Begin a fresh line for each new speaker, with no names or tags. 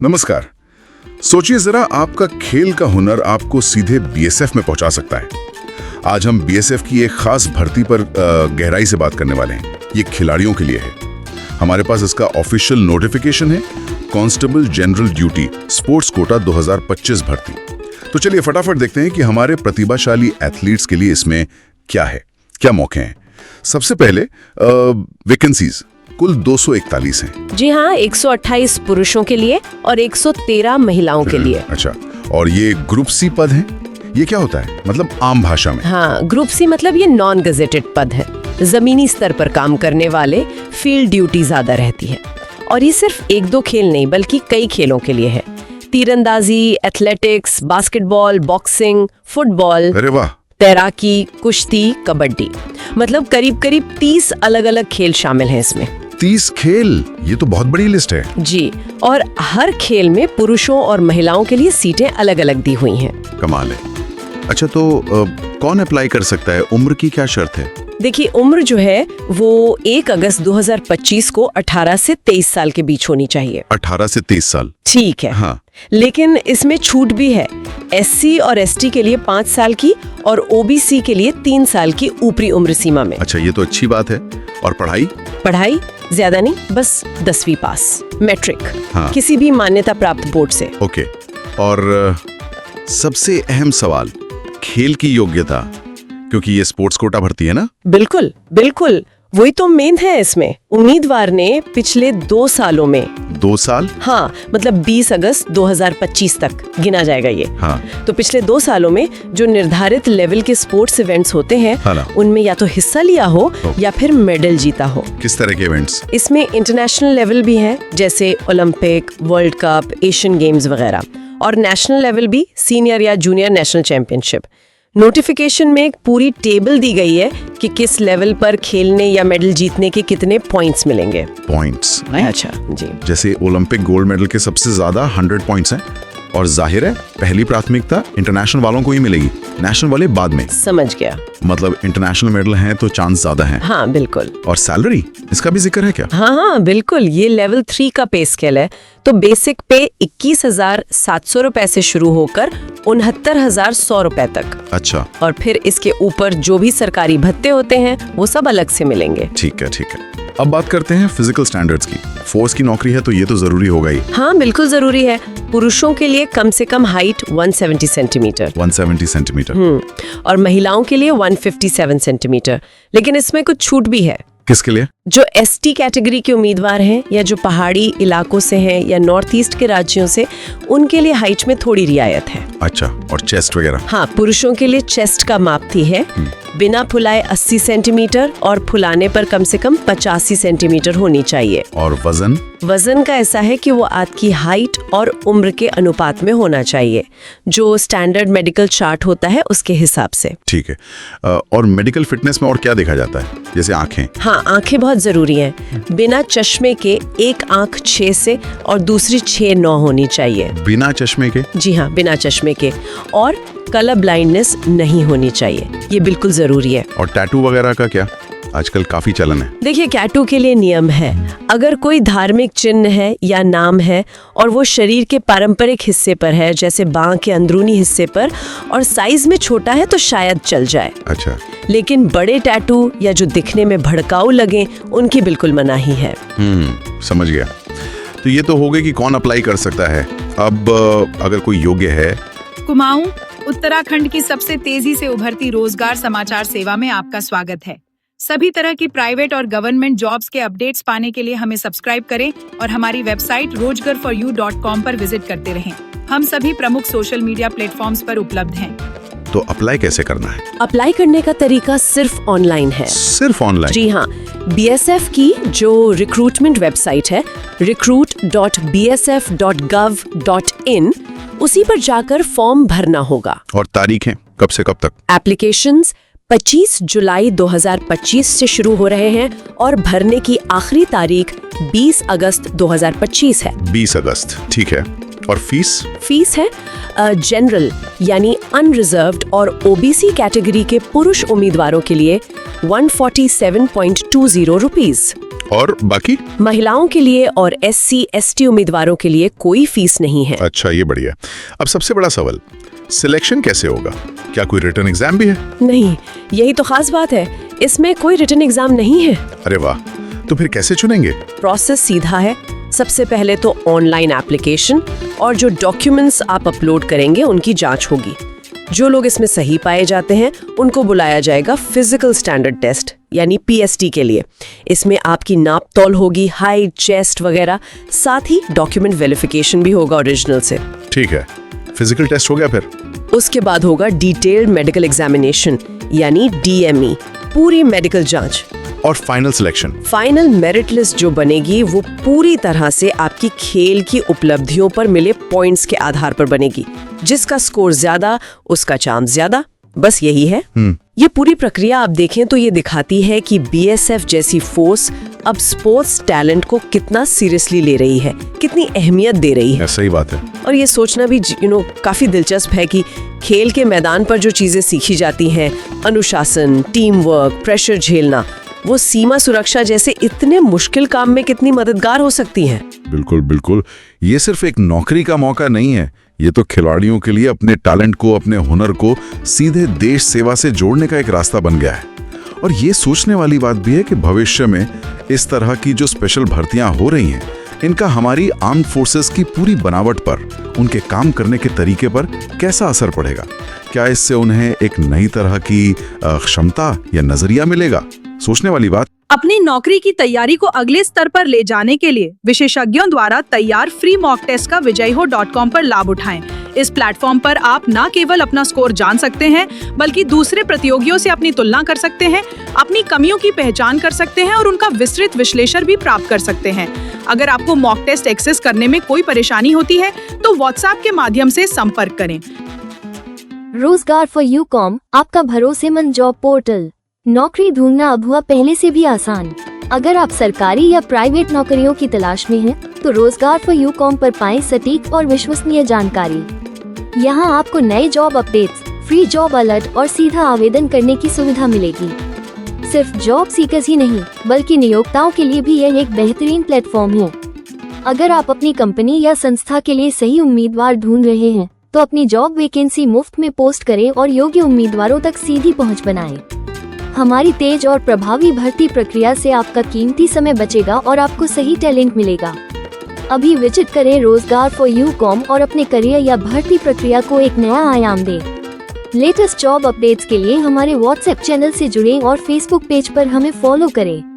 नमस्कार। सोचिए जरा, आपका खेल का हुनर आपको सीधे बीएसएफ में पहुंचा सकता है। आज हम बीएसएफ की एक खास भर्ती पर गहराई से बात करने वाले हैं। ये खिलाड़ियों के लिए है। हमारे पास इसका ऑफिशियल नोटिफिकेशन है, constable general duty sports quota 2025 भर्ती। तो चलिए फटाफट देखते हैं कि हमारे प्रतिभाशाली एथलीट्स के लिए इसमें क्या है, क्या मौके हैं। सबसे पहले वैकेंसीज कुल 241 हैं।
जी हाँ, 128 पुरुषों के लिए और 113 महिलाओं के लिए।
अच्छा, और ये ग्रुप सी पद हैं। ये क्या होता है, मतलब आम भाषा में?
हाँ, ग्रुप सी मतलब ये नॉन गजेटेड पद है। जमीनी स्तर पर काम करने वाले, फील्ड ड्यूटी ज्यादा रहती है। और ये सिर्फ एक दो खेल नहीं बल्कि कई खेलों के लिए है। तीरंदाजी, एथलेटिक्स, बास्केटबॉल, बॉक्सिंग, फुटबॉल,
अरे वाह,
तैराकी, कुश्ती, कबड्डी, मतलब करीब करीब 30 अलग अलग खेल शामिल हैं इसमें।
30 खेल, ये तो बहुत बड़ी लिस्ट है।
जी, और हर खेल में पुरुषों और महिलाओं के लिए सीटें अलग अलग दी हुई हैं।
कमाल है। अच्छा, तो कौन अप्लाई कर सकता है? उम्र की क्या शर्त है?
देखिए, उम्र जो है वो 1 अगस्त 2025 को 18 से 23 साल के बीच होनी चाहिए।
18 से 23 साल,
ठीक है।
हाँ।
लेकिन इसमें छूट भी है। एससी और एसटी के लिए 5 साल की और ओबीसी के लिए 3 साल की ऊपरी उम्र सीमा में।
अच्छा, ये तो अच्छी बात है। और पढ़ाई
ज्यादा नहीं, बस 10वीं पास, मैट्रिक,
हाँ।
किसी भी मान्यता प्राप्त बोर्ड से।
ओके। और सबसे अहम सवाल, खेल की योग्यता, क्योंकि ये स्पोर्ट्स कोटा भर्ती है ना?
बिल्कुल बिल्कुल, वही तो मेन है इसमें। उम्मीदवार ने पिछले 2 सालों में
2 साल?
हाँ, मतलब 20 अगस्त 2025 तक गिना जाएगा ये।
हाँ।
तो पिछले 2 सालों में जो निर्धारित लेवल के स्पोर्ट्स इवेंट्स होते हैं,
हाँ,
उनमें या तो हिस्सा लिया हो या फिर मेडल जीता हो।
किस तरह के इवेंट्स?
इसमें इंटरनेशनल लेवल भी है, जैसे Olympic, world cup, Asian games वगैरह, और नेशनल लेवल भी, सीनियर या जूनियर नेशनल चैंपियनशिप। नोटिफिकेशन में एक पूरी टेबल दी गई है कि किस लेवल पर खेलने या मेडल जीतने के कितने पॉइंट्स मिलेंगे।
पॉइंट्स?
अच्छा जी।
जैसे ओलंपिक गोल्ड मेडल के सबसे ज्यादा 100 पॉइंट्स हैं, और जाहिर है पहली प्राथमिकता इंटरनेशनल वालों को ही मिलेगी, नेशनल वाले बाद में।
समझ गया।
मतलब इंटरनेशनल मेडल हैं तो चांस ज्यादा हैं।
हाँ बिल्कुल।
और सैलरी, इसका भी जिक्र है क्या?
हाँ बिल्कुल, ये लेवल 3 का पे स्केल है। तो बेसिक पे 21,700 रुपए से शुरू होकर 69,100 रुपए तक।
अच्छा।
और फिर इसके ऊपर जो भी सरकारी भत्ते होते हैं वो सब अलग से मिलेंगे।
ठीक है। अब बात करते हैं फिजिकल स्टैंडर्ड्स की। फोर्स की नौकरी है तो ये तो जरूरी होगा ही।
हाँ बिल्कुल जरूरी है। पुरुषों के लिए कम से कम हाइट 170 सेंटीमीटर।
170 सेंटीमीटर।
और महिलाओं के लिए 157 सेंटीमीटर। लेकिन इसमें कुछ छूट भी है।
किसके लिए?
जो एसटी कैटेगरी के उम्मीदवार हैं या जो पहाड़ी इलाकों से हैं या नॉर्थ ईस्ट के राज्यों से, उनके लिए हाइट में थोड़ी रियायत है।
अच्छा, और चेस्ट वगैरह?
हाँ, पुरुषों के लिए चेस्ट का माप थी है, बिना फुलाए 80 सेंटीमीटर और फुलाने पर कम से कम 85 सेंटीमीटर होनी चाहिए।
और वजन
का ऐसा है कि वो आपकी हाइट और उम्र के अनुपात में होना चाहिए, जो स्टैंडर्ड मेडिकल चार्ट होता है उसके हिसाब से।
ठीक है। और मेडिकल फिटनेस में और क्या देखा जाता है? जैसे आंखें?
हाँ, आंखें बहुत जरूरी हैं। बिना चश्मे के एक आंख 6 से और दूसरी 6-9 होनी चाहिए।
बिना चश्मे के?
जी हाँ, बिना चश्मे के। और कलर ब्लाइंडनेस नहीं होनी चाहिए, ये बिल्कुल जरूरी है।
और टैटू वगैरह का क्या? आजकल काफी चलन है।
देखिए, टैटू के लिए नियम है। अगर कोई धार्मिक चिन्ह है या नाम है और वो शरीर के पारंपरिक हिस्से पर है, जैसे बांह के अंदरूनी हिस्से पर, और साइज में छोटा है तो शायद चल जाए।
अच्छा।
लेकिन बड़े टैटू या जो दिखने में भड़काऊ लगे, उनकी बिल्कुल मनाही है।
समझ गया। तो ये तो हो गई कि कौन अप्लाई कर सकता है। अब अगर कोई योग्य है।
कुमाऊं, उत्तराखंड की सबसे तेजी से उभरती रोजगार समाचार सेवा में आपका स्वागत है। सभी तरह की प्राइवेट और गवर्नमेंट जॉब्स के अपडेट्स पाने के लिए हमें सब्सक्राइब करें और हमारी वेबसाइट rojgarforyou.com पर विजिट करते रहें। हम सभी प्रमुख सोशल मीडिया प्लेटफॉर्म्स पर उपलब्ध हैं।
तो अप्लाई कैसे करना है?
अप्लाई करने का तरीका सिर्फ ऑनलाइन है।
सिर्फ ऑनलाइन?
जी हाँ, बीएसएफ की जो रिक्रूटमेंट वेबसाइट है, recruit.bsf.gov.in, उसी पर जाकर फॉर्म भरना होगा।
और तारीखें कब से कब तक?
एप्लीकेशंस 25 जुलाई 2025 से शुरू हो रहे हैं और भरने की आखिरी तारीख 20 अगस्त 2025 है।
20 अगस्त, ठीक है। और फीस
है जनरल यानी अनरिजर्व्ड और ओबीसी कैटेगरी के पुरुष उम्मीदवारों के लिए 147.20 रुपीस।
और बाकी?
महिलाओं के लिए और SC/ST उम्मीदवारों के लिए कोई फीस नहीं है।
अच्छा, ये बढ़िया। अब सबसे बड़ा सवाल, सिलेक्शन कैसे होगा? क्या कोई रिटन एग्जाम भी है?
नहीं, यही तो खास बात है, इसमें कोई रिटन एग्जाम नहीं है।
अरे वाह, तो फिर कैसे चुनेंगे?
प्रोसेस सीधा है। सबसे पहले तो ऑनलाइन एप्लीकेशन और जो डॉक्यूमेंट्स आप अपलोड करेंगे उनकी जांच होगी। जो लोग इसमें सही पाए जाते हैं उनको बुलाया जाएगा फिजिकल स्टैंडर्ड टेस्ट यानी PST के लिए। इसमें आपकी नाप तौल होगी, हाइट, चेस्ट वगैरह, साथ ही डॉक्यूमेंट वेरिफिकेशन भी होगा ओरिजिनल से।
ठीक है, फिजिकल टेस्ट हो गया, फिर
उसके बाद होगा डिटेल्ड मेडिकल एग्जामिनेशन यानी DME, पूरी मेडिकल जांच।
और final selection?
Final merit list जो बनेगी वो पूरी तरह से आपकी खेल की उपलब्धियों पर मिले पॉइंट्स के आधार पर बनेगी। जिसका स्कोर ज्यादा उसका चांस ज्यादा, बस यही है। ये पूरी प्रक्रिया आप देखें तो ये दिखाती है कि BSF जैसी फोर्स अब स्पोर्ट्स टैलेंट को कितना सीरियसली ले रही है, कितनी अहमियत दे रही है।
सही बात है।
और ये सोचना भी काफी दिलचस्प है कि खेल के मैदान पर जो चीजें सीखी जाती हैं, अनुशासन, टीम वर्क, प्रेशर झेलना, वो सीमा सुरक्षा जैसे इतने मुश्किल काम में कितनी मददगार हो सकती हैं।
बिल्कुल बिल्कुल, ये सिर्फ एक नौकरी का मौका नहीं है, ये तो खिलाड़ियों के लिए अपने टैलेंट को, अपने हुनर को सीधे देश सेवा से जोड़ने का एक रास्ता बन गया है। और ये सोचने वाली बात भी है कि भविष्य में इस तरह की जो स्पेशल भर्तियां हो रही हैं, इनका हमारी आर्म्ड फोर्सेस की पूरी बनावट पर, उनके काम करने के तरीके पर कैसा असर पड़ेगा। क्या इससे उन्हें एक नई तरह की क्षमता या नजरिया मिलेगा? सोचने वाली बात।
अपनी नौकरी की तैयारी को अगले स्तर पर ले जाने के लिए विशेषज्ञों द्वारा तैयार फ्री मॉक टेस्ट का vijayiho.com पर लाभ उठाएं। इस प्लेटफॉर्म पर आप न केवल अपना स्कोर जान सकते हैं, बल्कि दूसरे प्रतियोगियों से अपनी तुलना कर सकते हैं, अपनी कमियों की पहचान कर सकते हैं और उनका विस्तृत विश्लेषण भी प्राप्त कर सकते हैं। अगर आपको मॉक टेस्ट एक्सेस करने में कोई परेशानी होती है तो WhatsApp के माध्यम से संपर्क करें।
रोजगार फॉर UCOM, आपका भरोसेमंद जॉब पोर्टल। नौकरी ढूंढना अब हुआ पहले से भी आसान। अगर आप सरकारी या प्राइवेट नौकरियों की तलाश में हैं, तो रोजगार फॉर UCOM पर पाएं सटीक और विश्वसनीय जानकारी। यहाँ आपको नए job updates, free job alert और सीधा आवेदन करने की सुविधा मिलेगी। सिर्फ जॉब सीकर्स ही नहीं, बल्कि नियोक्ताओं के लिए भी यह एक बेहतरीन प्लेटफॉर्म है। अगर आप अपनी कंपनी या संस्था के लिए सही उम्मीदवार ढूंढ रहे हैं, तो अपनी जॉब वैकेंसी मुफ्त में पोस्ट करें और योग्य उम्मीदवारों तक सीधी पहुँच बनाएं। हमारी तेज और प्रभावी भर्ती प्रक्रिया से आपका कीमती समय बचेगा और आपको सही टैलेंट मिलेगा। अभी विजिट करें रोजगार फॉर UCOM और अपने करियर या भर्ती प्रक्रिया को एक नया आयाम दें। लेटेस्ट जॉब अपडेट्स के लिए हमारे WhatsApp चैनल से जुड़ें और Facebook पेज पर हमें फॉलो करें।